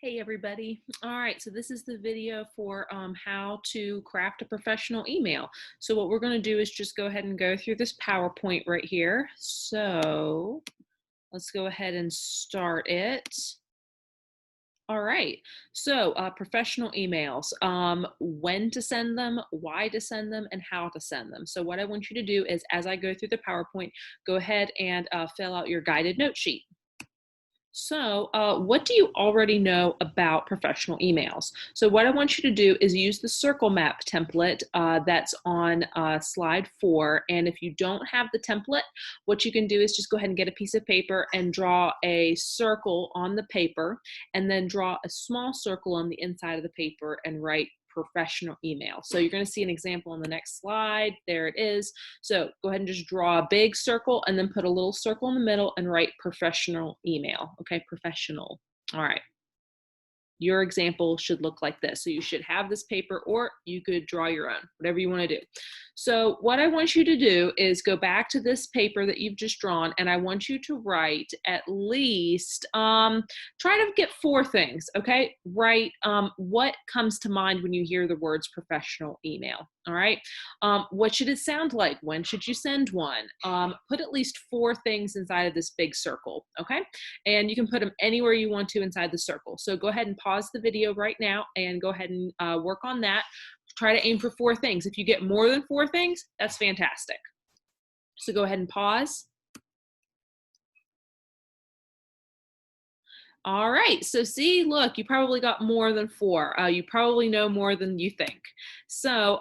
Hey everybody. All right, so this is the video for how to craft a professional email. So what we're going to do is just go ahead and go through this PowerPoint right here. So let's go ahead and start it. All right, so professional emails, when to send them, why to send them, and how to send them. So what I want you to do is as I go through the PowerPoint, go ahead and fill out your guided note sheet. So, what do you already know about professional emails? So, what I want you to do is use the circle map template that's on slide 4. And if you don't have the template, what you can do is just go ahead and get a piece of paper and draw a circle on the paper, and then draw a small circle on the inside of the paper and write professional email. So, you're going to see an example on the next slide. There it is. So go ahead and just draw a big circle and then put a little circle in the middle and write professional email. Okay, professional. All right. Your example should look like this. So you should have this paper or you could draw your own, whatever you want to do. So what I want you to do is go back to this paper that you've just drawn and I want you to write at least, try to get 4 things, okay? Write what comes to mind when you hear the words professional email, all right? What should it sound like? When should you send one? Put at least 4 things inside of this big circle, okay? And you can put them anywhere you want to inside the circle. So go ahead and pause the video right now and go ahead and work on that. Try to aim for 4 things. If you get more than 4 things, that's fantastic. So go ahead and pause. All right, so see, look, you probably got more than 4. You probably know more than you think. So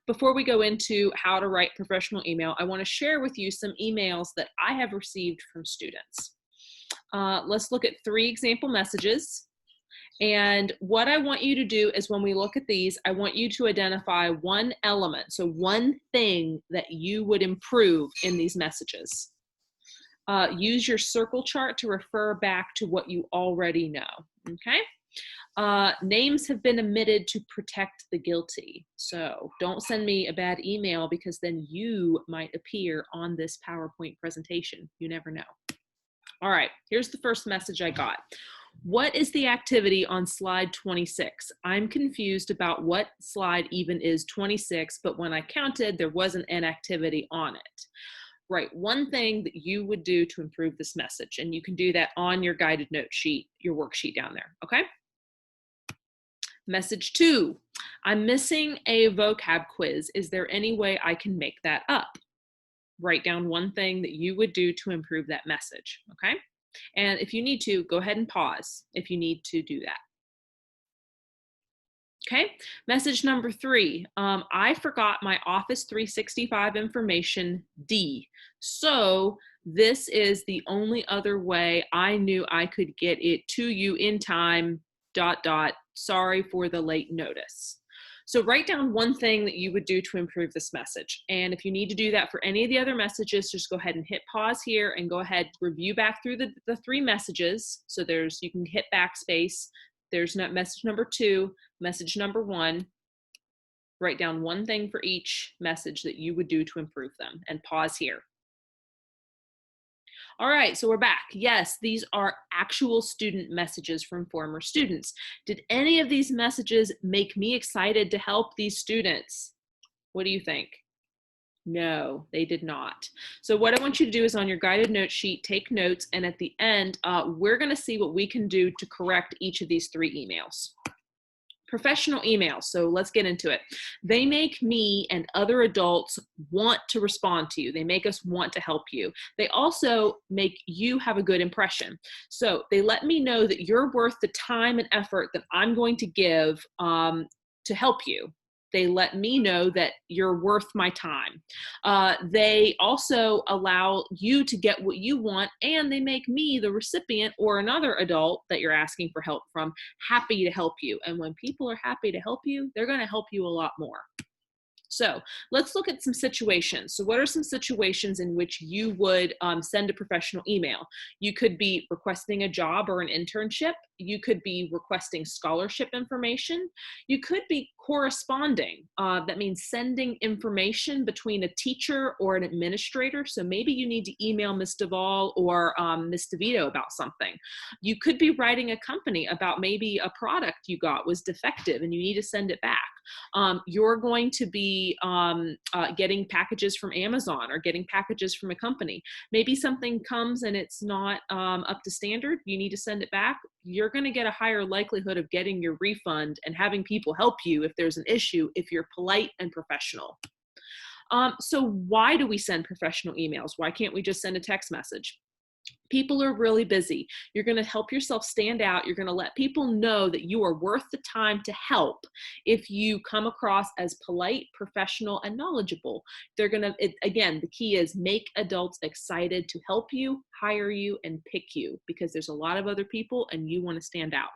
before we go into how to write professional email, I want to share with you some emails that I have received from students. Let's look at 3 example messages. And what I want you to do is when we look at these, I want you to identify one element, so one thing that you would improve in these messages. Use your circle chart to refer back to what you already know, okay? Names have been omitted to protect the guilty. So don't send me a bad email because then you might appear on this PowerPoint presentation. You never know. All right, here's the first message I got. What is the activity on slide 26? I'm confused about what slide even is 26, but when I counted, there wasn't an activity on it. Right, one thing that you would do to improve this message, and you can do that on your guided note sheet, your worksheet down there, okay? Message 2, I'm missing a vocab quiz. Is there any way I can make that up? Write down one thing that you would do to improve that message, okay? And if you need to, go ahead and pause if you need to do that. Okay, message number 3, I forgot my Office 365 information D. So this is the only other way I knew I could get it to you in time, ... Sorry for the late notice. So write down one thing that you would do to improve this message. And if you need to do that for any of the other messages, just go ahead and hit pause here and go ahead, review back through the 3 messages. So you can hit backspace. There's message number 2, message number 1. Write down one thing for each message that you would do to improve them and pause here. All right, so we're back. Yes, these are actual student messages from former students. Did any of these messages make me excited to help these students? What do you think? No, they did not. So what I want you to do is on your guided note sheet, take notes, and at the end, we're gonna see what we can do to correct each of these 3 emails. Professional emails, so let's get into it. They make me and other adults want to respond to you. They make us want to help you. They also make you have a good impression. So they let me know that you're worth the time and effort that I'm going to give to help you. They let me know that you're worth my time. They also allow you to get what you want, and they make me, the recipient, or another adult that you're asking for help from, happy to help you. And when people are happy to help you, they're going to help you a lot more. So let's look at some situations. So what are some situations in which you would send a professional email? You could be requesting a job or an internship. You could be requesting scholarship information. You could be corresponding. That means sending information between a teacher or an administrator. So maybe you need to email Ms. Duvall or Ms. DeVito about something. You could be writing a company about maybe a product you got was defective and you need to send it back. You're going to be getting packages from Amazon or getting packages from a company. Maybe something comes and it's not up to standard. You need to send it back. You're going to get a higher likelihood of getting your refund and having people help you if there's an issue if you're polite and professional. So why do we send professional emails? Why can't we just send a text message? People are really busy. You're going to help yourself stand out. You're going to let people know that you are worth the time to help if you come across as polite, professional, and knowledgeable. They're going to, again, the key is make adults excited to help you, hire you, and pick you because there's a lot of other people and you want to stand out.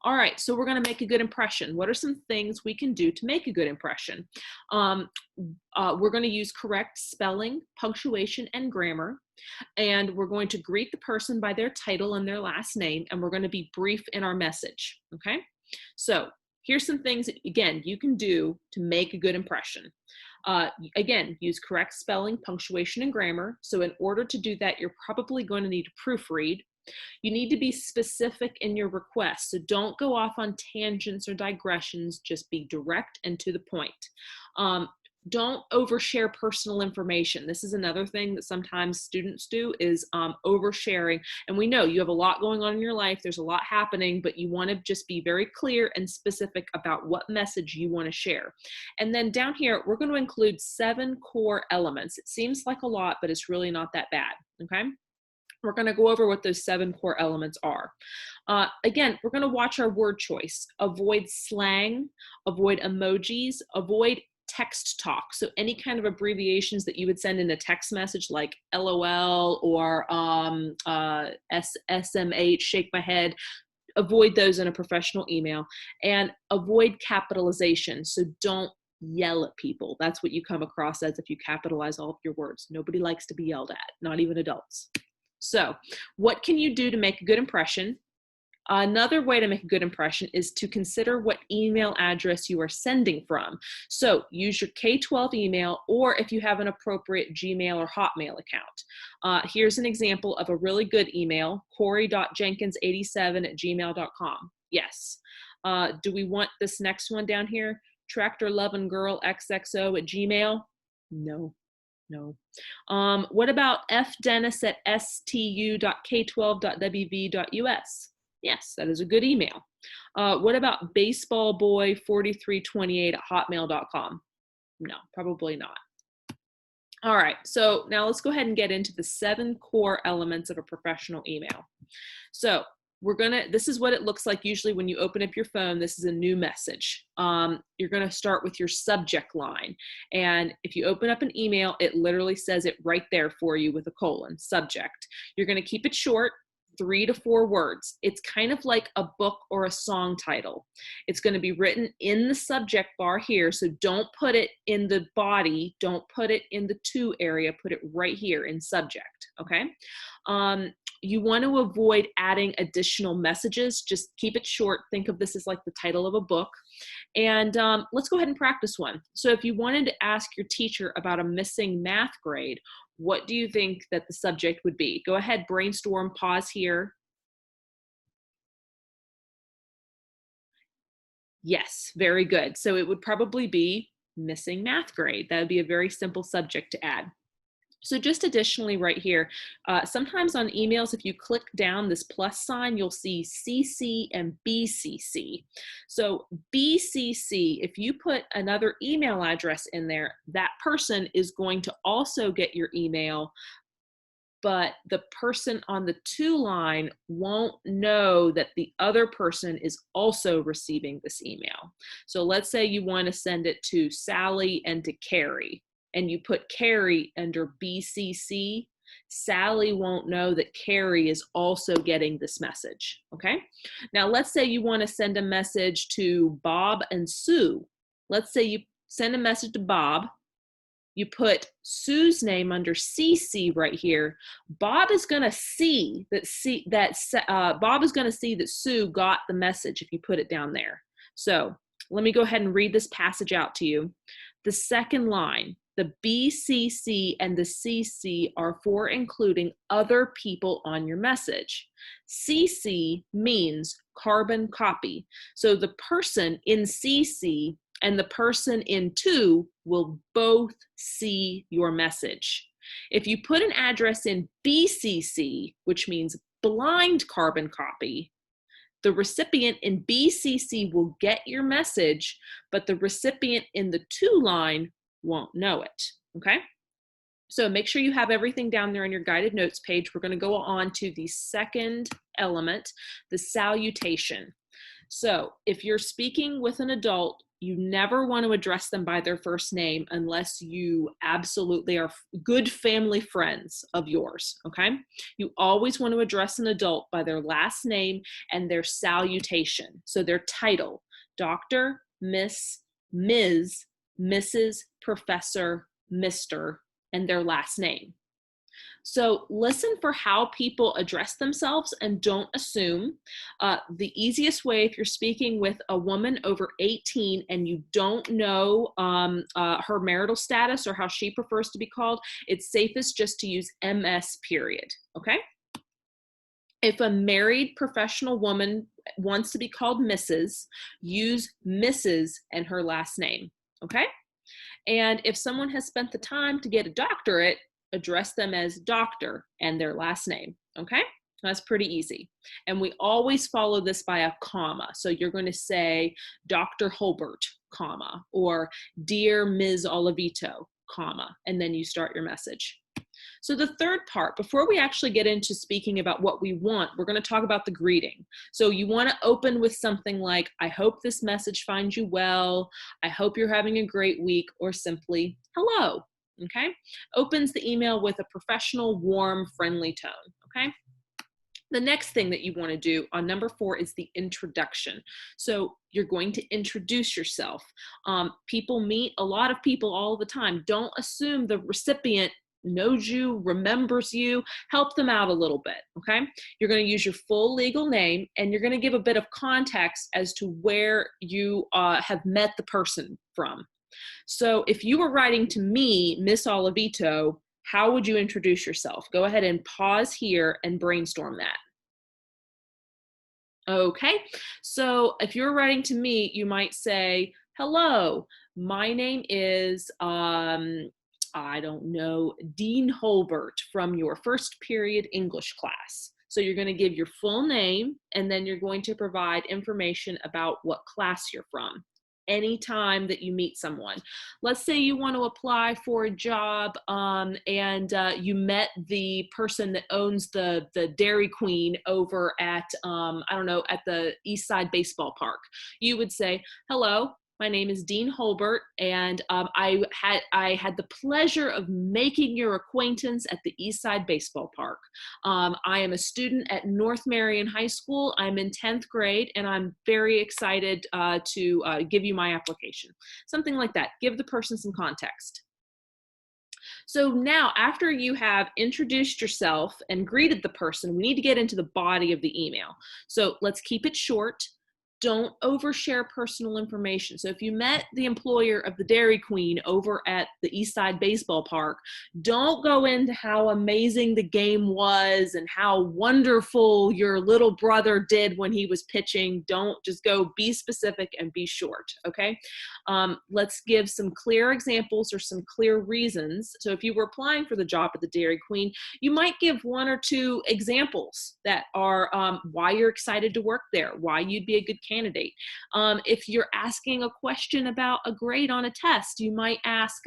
All right, so we're going to make a good impression. What are some things we can do to make a good impression? We're going to use correct spelling, punctuation, and grammar. And we're going to greet the person by their title and their last name. And we're going to be brief in our message. Okay, so here's some things, again, you can do to make a good impression. Again, use correct spelling, punctuation, and grammar. So in order to do that, you're probably going to need to proofread. You need to be specific in your request. So don't go off on tangents or digressions, just be direct and to the point. Don't overshare personal information. This is another thing that sometimes students do is oversharing. And we know you have a lot going on in your life. There's a lot happening, but you want to just be very clear and specific about what message you want to share. And then down here, we're going to include 7 core elements. It seems like a lot, but it's really not that bad. Okay. We're going to go over what those 7 core elements are. Again, we're going to watch our word choice. Avoid slang, avoid emojis, avoid text talk. So any kind of abbreviations that you would send in a text message like LOL or SMH, shake my head, avoid those in a professional email. And avoid capitalization. So don't yell at people. That's what you come across as if you capitalize all of your words. Nobody likes to be yelled at, not even adults. So what can you do to make a good impression? Another way to make a good impression is to consider what email address you are sending from. So use your K-12 email, or if you have an appropriate Gmail or Hotmail account. Here's an example of a really good email, corey.jenkins87@gmail.com. Yes. Do we want this next one down here? tractorlovingirlxxo@gmail? No. No. What about fdennis@stu.k12.wv.us? Yes, that is a good email. What about baseballboy4328@hotmail.com? No, probably not. All right, so now let's go ahead and get into the 7 core elements of a professional email. So this is what it looks like usually when you open up your phone. This is a new message. You're gonna start with your subject line. And if you open up an email, it literally says it right there for you with a colon, subject. You're gonna keep it short, 3 to 4 words. It's kind of like a book or a song title. It's going to be written in the subject bar here. So don't put it in the body. Don't put it in the to area. Put it right here in subject. Okay. You want to avoid adding additional messages. Just keep it short. Think of this as like the title of a book. And let's go ahead and practice one. So if you wanted to ask your teacher about a missing math grade, what do you think that the subject would be? Go ahead, brainstorm, pause here. Yes, very good. So it would probably be missing math grade. That would be a very simple subject to add. So just additionally right here, sometimes on emails, if you click down this plus sign, you'll see CC and BCC. So BCC, if you put another email address in there, that person is going to also get your email, but the person on the to line won't know that the other person is also receiving this email. So let's say you want to send it to Sally and to Carrie, and you put Carrie under BCC, Sally won't know that Carrie is also getting this message, okay? Now let's say you want to send a message to Bob and Sue. Let's say you send a message to Bob. You put Sue's name under CC right here. Bob is going to see Bob is going to see that Sue got the message if you put it down there. So let me go ahead and read this passage out to you. The second line, the BCC and the CC are for including other people on your message. CC means carbon copy. So the person in CC and the person in to will both see your message. If you put an address in BCC, which means blind carbon copy, the recipient in BCC will get your message, but the recipient in the to line won't know it, okay? So make sure you have everything down there on your guided notes page. We're going to go on to the second element, the salutation. So if you're speaking with an adult, you never want to address them by their first name unless you absolutely are good family friends of yours, okay? You always want to address an adult by their last name and their salutation. So their title, Dr., Miss, Ms., Mrs., Professor, Mr., and their last name. So listen for how people address themselves and don't assume. The easiest way, if you're speaking with a woman over 18 and you don't know her marital status or how she prefers to be called, it's safest just to use MS period, okay? If a married professional woman wants to be called Mrs., use Mrs. and her last name, okay? And if someone has spent the time to get a doctorate, address them as doctor and their last name, okay? That's pretty easy. And we always follow this by a comma. So you're going to say Dr. Holbert, comma, or Dear Ms. Olivito, comma, and then you start your message. So the third part, before we actually get into speaking about what we want, we're going to talk about the greeting. So you want to open with something like, I hope this message finds you well. I hope you're having a great week, or simply, hello. Okay, opens the email with a professional, warm, friendly tone, okay? The next thing that you want to do on number 4 is the introduction. So you're going to introduce yourself. People meet a lot of people all the time. Don't assume the recipient knows you, remembers you. Help them out a little bit, okay? You're going to use your full legal name, and you're going to give a bit of context as to where you have met the person from. So if you were writing to me, Miss Olivito, how would you introduce yourself? Go ahead and pause here and brainstorm that. Okay, so if you're writing to me, you might say, hello, my name is, I don't know, Dean Holbert from your first period English class. So you're going to give your full name, and then you're going to provide information about what class you're from. Anytime that you meet someone. Let's say you want to apply for a job and you met the person that owns the Dairy Queen over at, I don't know, at the East Side Baseball Park. You would say, hello, my name is Dean Holbert, and I had the pleasure of making your acquaintance at the East Side Baseball Park. I am a student at North Marion High School. I'm in 10th grade, and I'm very excited to give you my application. Something like that. Give the person some context. So now, after you have introduced yourself and greeted the person, we need to get into the body of the email. So let's keep it short. Don't overshare personal information. So if you met the employer of the Dairy Queen over at the East Side Baseball Park, don't go into how amazing the game was and how wonderful your little brother did when he was pitching. Don't just go, be specific and be short, okay? Let's give some clear examples or some clear reasons. So if you were applying for the job at the Dairy Queen, you might give 1 or 2 examples that are why you're excited to work there, why you'd be a good candidate. If you're asking a question about a grade on a test, you might ask,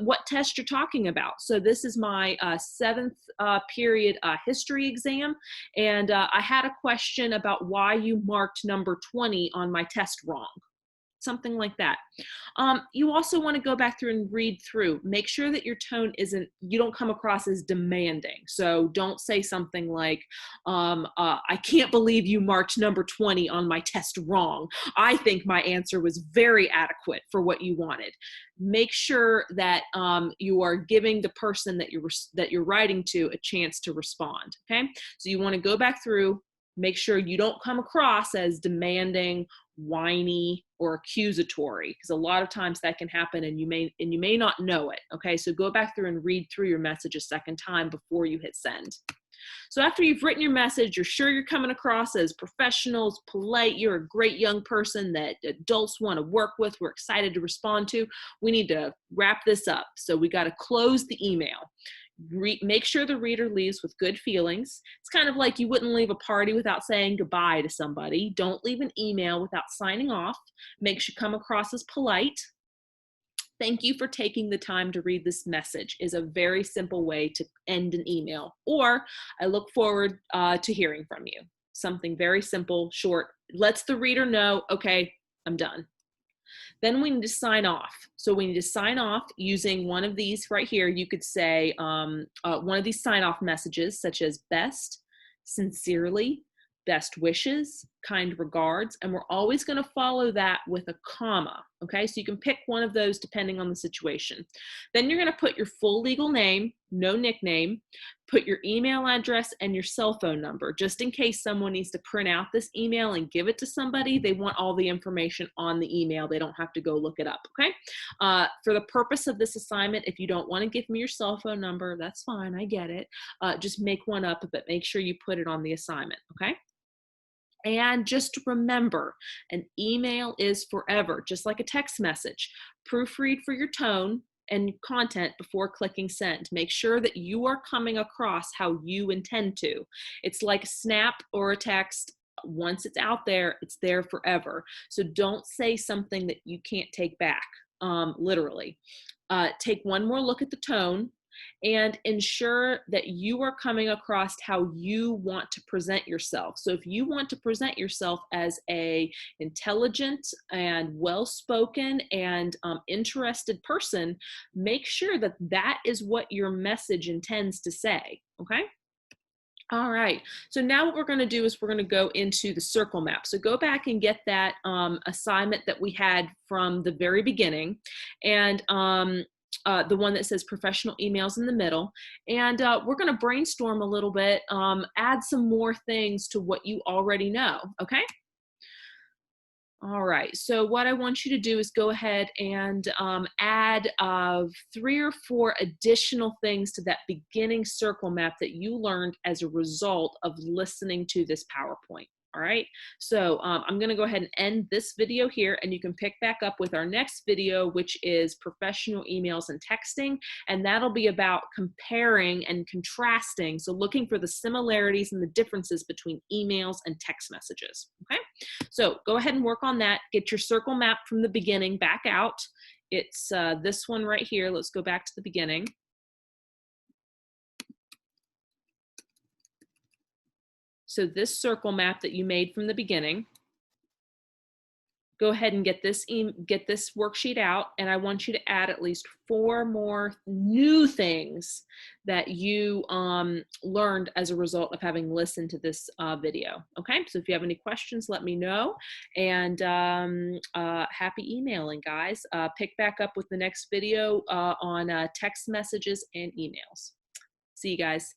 what test you're talking about. So this is my 7th period history exam, and I had a question about why you marked number 20 on my test wrong. something like that. You also want to go back through and read through. Make sure that your tone isn't, you don't come across as demanding. So don't say something like, I can't believe you marked number 20 on my test wrong. I think my answer was very adequate for what you wanted. Make sure that you are giving the person that you're writing to a chance to respond. Okay, so you want to go back through, make sure you don't come across as demanding, whiny, or accusatory, because a lot of times that can happen and you may not know it. Okay, so go back through and read through your message a second time before you hit send. So after you've written your message, you're sure you're coming across as professional, polite, you're a great young person that adults want to work with, we're excited to respond to, we need to wrap this up. So we got to close the email. Make sure the reader leaves with good feelings. It's kind of like you wouldn't leave a party without saying goodbye to somebody. Don't leave an email without signing off. Make sure you come across as polite. Thank you for taking the time to read this message is a very simple way to end an email. Or I look forward to hearing from you. Something very simple, short, lets the reader know, okay, I'm done. Then we need to sign off. So we need to sign off using one of these right here. You could say one of these sign off messages such as best, sincerely, best wishes, kind regards, and we're always going to follow that with a comma. Okay, so you can pick one of those depending on the situation. Then you're going to put your full legal name, no nickname, put your email address and your cell phone number, just in case someone needs to print out this email and give it to somebody. They want all the information on the email. They don't have to go look it up, okay? For the purpose of this assignment, if you don't want to give me your cell phone number, that's fine, I get it. Just make one up, but make sure you put it on the assignment, okay? And just remember, an email is forever, just like a text message. Proofread for your tone and content before clicking send. Make sure that you are coming across how you intend to. It's like a snap or a text. Once it's out there, it's there forever. So don't say something that you can't take back, literally. Take one more look at the tone and ensure that you are coming across how you want to present yourself. So if you want to present yourself as a intelligent and well-spoken and interested person, make sure that that is what your message intends to say, okay? All right, so now what we're going to do is we're going to go into the circle map. So go back and get that assignment that we had from the very beginning, and the one that says professional emails in the middle. And we're going to brainstorm a little bit, add some more things to what you already know, okay? All right, so what I want you to do is go ahead and add 3 or 4 additional things to that beginning circle map that you learned as a result of listening to this PowerPoint. All right, so I'm going to go ahead and end this video here, and you can pick back up with our next video, which is professional emails and texting, and that'll be about comparing and contrasting, so looking for the similarities and the differences between emails and text messages, okay? So go ahead and work on that. Get your circle map from the beginning back out. It's this one right here. Let's go back to the beginning. So this circle map that you made from the beginning, go ahead and get this worksheet out, and I want you to add at least 4 more new things that you learned as a result of having listened to this video. Okay, so if you have any questions, let me know, and happy emailing, guys. Pick back up with the next video on text messages and emails. See you guys.